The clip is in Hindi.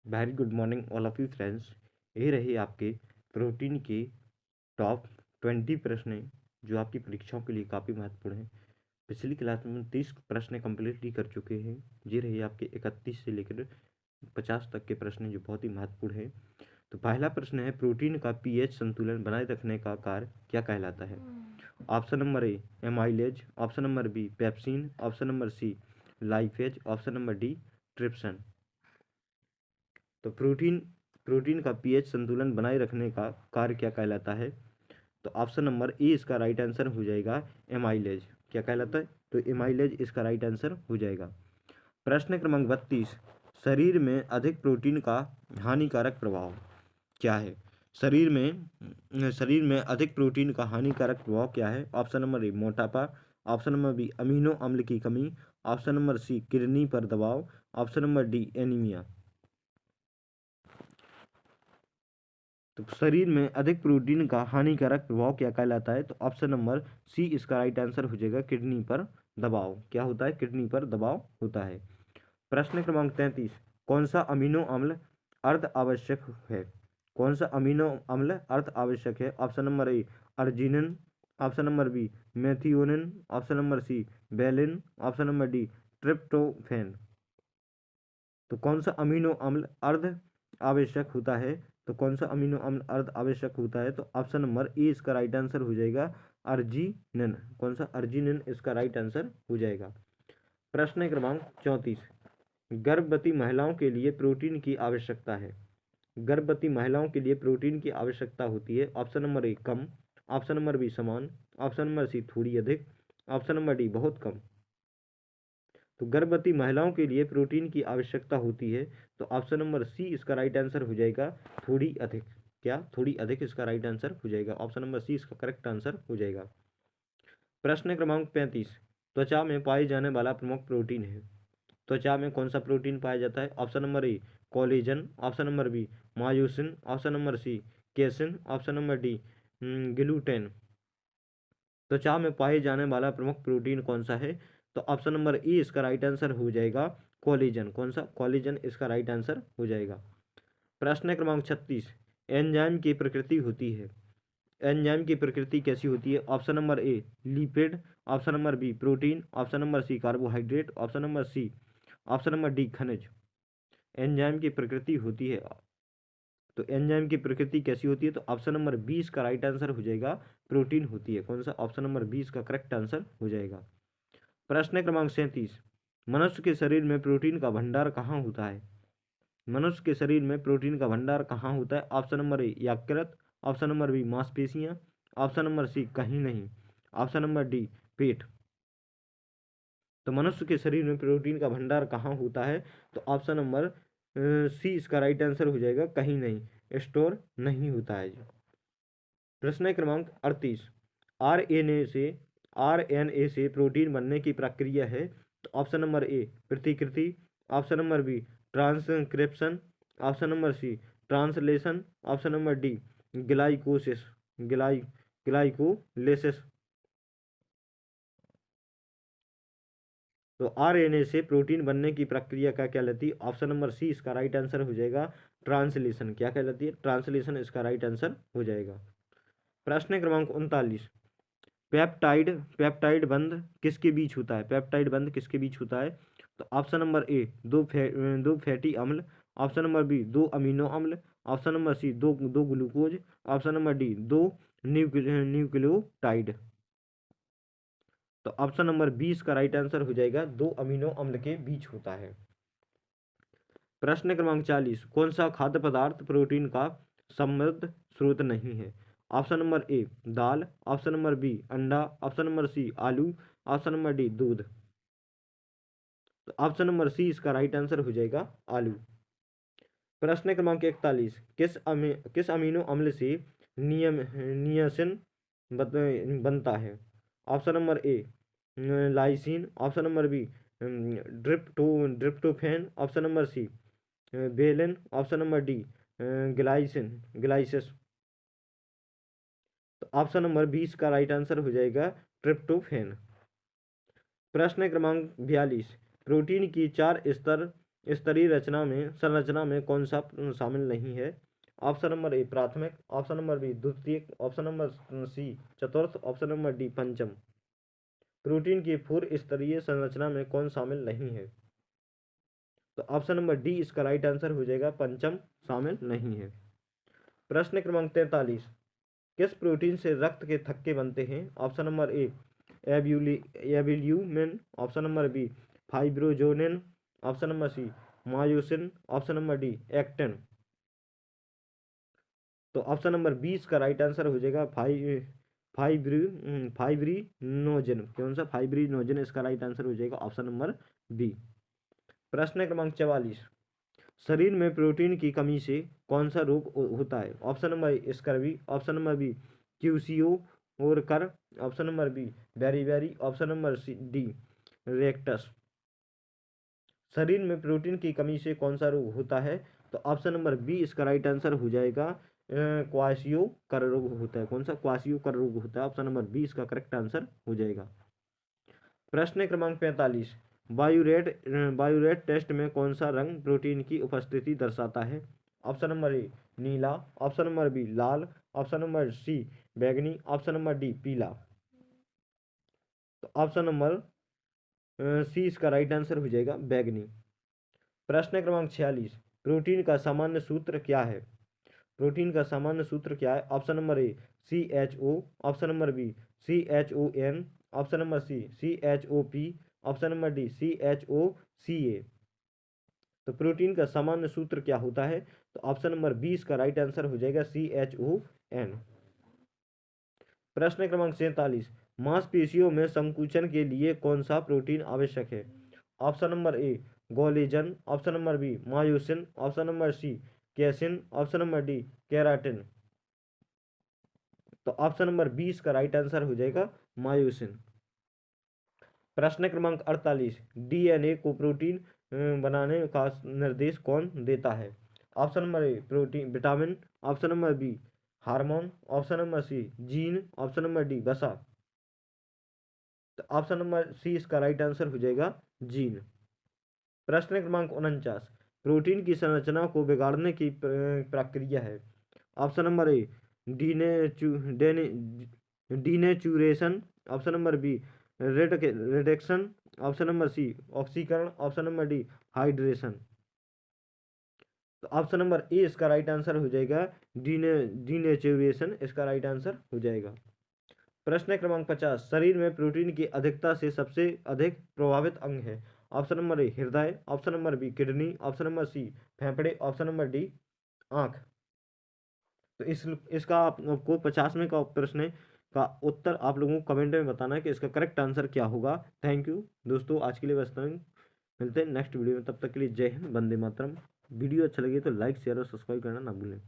Very good morning all of you friends. ये रहे आपके प्रोटीन के टॉप 20 प्रश्न जो आपकी परीक्षाओं के लिए काफ़ी महत्वपूर्ण हैं। पिछली क्लास में 30 प्रश्न कंप्लीट कर चुके हैं। ये रहे आपके 31 से लेकर 50 तक के प्रश्न जो बहुत ही महत्वपूर्ण हैं। तो पहला प्रश्न है, प्रोटीन का पीएच संतुलन बनाए रखने का कार्य क्या कहलाता है? Option number A amylase, option number B pepsin, option number C lipase, option number D trypsin. तो प्रोटीन का पीएच संतुलन बनाए रखने का कार्य क्या कहलाता है? तो ऑप्शन नंबर ए इसका राइट आंसर हो जाएगा एमाइलेज। क्या कहलाता है? तो एमाइलेज इसका राइट आंसर हो जाएगा। प्रश्न क्रमांक 32, शरीर में अधिक प्रोटीन का हानिकारक प्रभाव क्या है? शरीर में अधिक प्रोटीन का हानिकारक प्रभाव क्या है? ऑप्शन नंबर ए मोटापा, ऑप्शन नंबर बी अमीनो अम्ल की कमी, ऑप्शन नंबर सी किडनी पर दबाव, ऑप्शन नंबर डी एनीमिया। तो शरीर में अधिक प्रोटीन का हानिकारक प्रभाव क्या कहलाता है? तो ऑप्शन नंबर सी इसका राइट आंसर हो जाएगा, किडनी पर दबाव। क्या होता है? किडनी पर दबाव होता है। प्रश्न क्रमांक 33, कौन सा अमीनो अम्ल अर्ध आवश्यक है? कौन सा अमीनो अम्ल अर्ध आवश्यक है? Option number A arginine, option number B methionine, option number C valine, option number D tryptophan. तो कौन सा अमीनो अम्ल अर्ध आवश्यक होता है? तो कौन सा अमीनो अम्ल अर्ध आवश्यक होता है? तो ऑप्शन नंबर ए इसका राइट आंसर हो जाएगा, अर्जिनिन। कौन सा? अर्जिनिन इसका राइट आंसर हो जाएगा। प्रश्न क्रमांक 34, गर्भवती महिलाओं के लिए प्रोटीन की आवश्यकता है। गर्भवती महिलाओं के लिए प्रोटीन की आवश्यकता होती है। ऑप्शन नंबर ए कम, ऑप्शन नंबर बी समान, ऑप्शन नंबर सी थोड़ी अधिक, ऑप्शन नंबर डी बहुत कम। तो गर्भवती महिलाओं के लिए प्रोटीन की आवश्यकता होती है। तो ऑप्शन नंबर सी इसका राइट आंसर हो जाएगा, थोड़ी अधिक। क्या? थोड़ी अधिक इसका राइट आंसर हो जाएगा। ऑप्शन नंबर सी इसका करेक्ट आंसर हो जाएगा। प्रश्न क्रमांक 35, त्वचा में पाए जाने वाला प्रमुख प्रोटीन है। त्वचा में कौन सा प्रोटीन पाया जाता है? Option number A collagen, option number B myosin, option number C casein, option number D gluten. त्वचा में पाए जाने वाला प्रमुख प्रोटीन कौन सा है? तो ऑप्शन नंबर ए इसका राइट आंसर हो जाएगा, कोलेजन। कौन सा? कोलेजन इसका राइट आंसर हो जाएगा। प्रश्न क्रमांक 36, एंजाइम की प्रकृति होती है। एंजाइम की प्रकृति कैसी होती है? Option number A lipid, option number B protein, option number C carbohydrate, option number C, option number D खनिज। एंजाइम की प्रकृति होती है। तो एंजाइम की प्रकृति कैसी होती है? तो ऑप्शन नंबर 20 का राइट आंसर हो जाएगा, प्रोटीन होती है। कौन सा? ऑप्शन नंबर 20 का करेक्ट आंसर हो जाएगा। प्रश्न क्रमांक 37, मनुष्य के शरीर में प्रोटीन का भंडार कहाँ होता है? मनुष्य के शरीर में प्रोटीन का भंडार कहाँ होता है? ऑप्शन नंबर ए यकृत, ऑप्शन नंबर बी मांसपेशियां, ऑप्शन नंबर सी कहीं नहीं, ऑप्शन नंबर डी पेट। तो मनुष्य के शरीर में प्रोटीन का भंडार कहाँ होता है? तो ऑप्शन नंबर सी इसका राइट आंसर हो जाएगा, कहीं नहीं, स्टोर नहीं होता है। प्रश्न क्रमांक 38, आरएनए से प्रोटीन बनने की प्रक्रिया है। तो ऑप्शन नंबर ए प्रतिकृति, option number B transcription, option number C translation, option number D glycosis glycolysis. तो आरएनए से प्रोटीन बनने की प्रक्रिया क्या कहलाती है? ऑप्शन नंबर सी इसका राइट आंसर हो जाएगा, ट्रांसलेशन। क्या कहलाती है? ट्रांसलेशन इसका राइट आंसर हो जाएगा। प्रश्न क्रमांक 39, पेप्टाइड पेप्टाइड बंध किसके बीच होता है? पेप्टाइड बंध किसके बीच होता है? तो ऑप्शन नंबर ए दो फैटी अम्ल, ऑप्शन नंबर बी दो अमीनो अम्ल, ऑप्शन नंबर सी दो दो ग्लूकोज, ऑप्शन नंबर डी दो न्यूक्लियोटाइड। तो ऑप्शन नंबर 20 का राइट आंसर हो जाएगा, दो अमीनो अम्ल के बीच होता है। प्रश्न क्रमांक 40, कौन सा खाद्य पदार्थ प्रोटीन का समृद्ध स्रोत नहीं है? ऑप्शन नंबर ए दाल, ऑप्शन नंबर बी अंडा, ऑप्शन नंबर सी आलू, ऑप्शन नंबर डी दूध। तो ऑप्शन नंबर सी इसका राइट आंसर हो जाएगा, आलू। प्रश्न क्रमांक 41, किस अमीनो अम्ल से नियासिन बनता है? Option number A lysine, option number B tryptophan, option number C valine, option number D glycine. तो ऑप्शन नंबर 20 का राइट आंसर हो जाएगा, ट्रिप्टोफैन। प्रश्न क्रमांक 42, प्रोटीन की चार स्तर स्तरीय रचना में संरचना में कौन सा शामिल नहीं है? ऑप्शन नंबर ए प्राथमिक, ऑप्शन नंबर बी द्वितीयक, ऑप्शन नंबर सी चतुर्थ, ऑप्शन नंबर डी पंचम। प्रोटीन की पूर्व स्तरीय संरचना में कौन शामिल नहीं है? तो ऑप्शन नंबर डी इसका राइट आंसर हो जाएगा, पंचम शामिल नहीं है। प्रश्न क्रमांक 43, किस प्रोटीन से रक्त के थक्के बनते हैं? ऑप्शन नंबर ए एब्यूलिन, option number B fibrinogen, option number C myosin, option number D actin. तो ऑप्शन नंबर 20 का राइट आंसर हो जाएगा फाइब्रिनोजन। कौन सा? फाइब्रिनोजन इसका राइट आंसर हो जाएगा, ऑप्शन नंबर बी। प्रश्न क्रमांक 44, शरीर में प्रोटीन की कमी से कौन सा रोग होता है? Option number A scurvy, option number B kwashiorkor, option number B beriberi, option number C D rickets. शरीर में प्रोटीन की कमी से कौन सा रोग होता है? तो ऑप्शन नंबर बी इसका राइट आंसर हो जाएगा, क्वासियो कर रोग होता है। कौन सा? क्वासियो कर रोग होता है। ऑप्शन नंबर बी इसका करेक्ट आंसर हो जाएगा। प्रश्न क्रमांक 45, बायोरेट टेस्ट में कौन सा रंग प्रोटीन की उपस्थिति दर्शाता है? ऑप्शन नंबर ए नीला, ऑप्शन नंबर बी लाल, ऑप्शन नंबर सी बैंगनी, ऑप्शन नंबर डी पीला। तो ऑप्शन नंबर सी इसका राइट आंसर हो जाएगा, बैंगनी। प्रश्न क्रमांक 46, प्रोटीन का सामान्य सूत्र क्या है? प्रोटीन का सामान्य सूत्र क्या है? Option number A CHO, option number B CHON, option number C CHOP, option number D CHOCA। तो प्रोटीन का सामान्य सूत्र क्या होता है? तो ऑप्शन नंबर 20 का राइट आंसर हो जाएगा, CHON। प्रश्न क्रमांक 47, मांसपेशियों में संकुचन के लिए कौन सा प्रोटीन आवश्यक है? Option number A collagen, option number B myosin, option number C casein, option number D keratin. तो ऑप्शन नंबर 20 का राइट आंसर हो जाएगा, मायोसिन। प्रश्न क्रमांक 48, DNA को प्रोटीन बनाने का निर्देश कौन देता है? Option number A protein vitamin, option number B hormone, option number C gene, option number D वसा। तो ऑप्शन नंबर सी इसका राइट आंसर हो जाएगा, जीन। प्रश्न क्रमांक 49, प्रोटीन की संरचना को बिगाड़ने की प्रक्रिया है? Option number A denaturation, option number B reduction, option number C ऑक्सीकरण, ऑप्शन नंबर डी हाइड्रेशन। तो ऑप्शन नंबर ए इसका राइट आंसर हो जाएगा, डीनेचुरेशन इसका राइट आंसर हो जाएगा। प्रश्न क्रमांक 50, शरीर में प्रोटीन की अधिकता से सबसे अधिक प्रभावित अंग है? ऑप्शन नंबर ए हृदय, option number B kidney, option number C फेफड़े, ऑप्शन नंबर डी आंख। तो इसका आपको 50वें का प्रश्न का उत्तर आप लोगों को कमेंट में बताना है कि इसका करेक्ट आंसर क्या होगा। थैंक यू दोस्तों, आज के लिए बस इतना ही। मिलते हैं नेक्स्ट वीडियो में, तब तक के लिए जय हिंद, वंदे मातरम। वीडियो अच्छा लगे तो लाइक शेयर और सब्सक्राइब करना ना भूलें।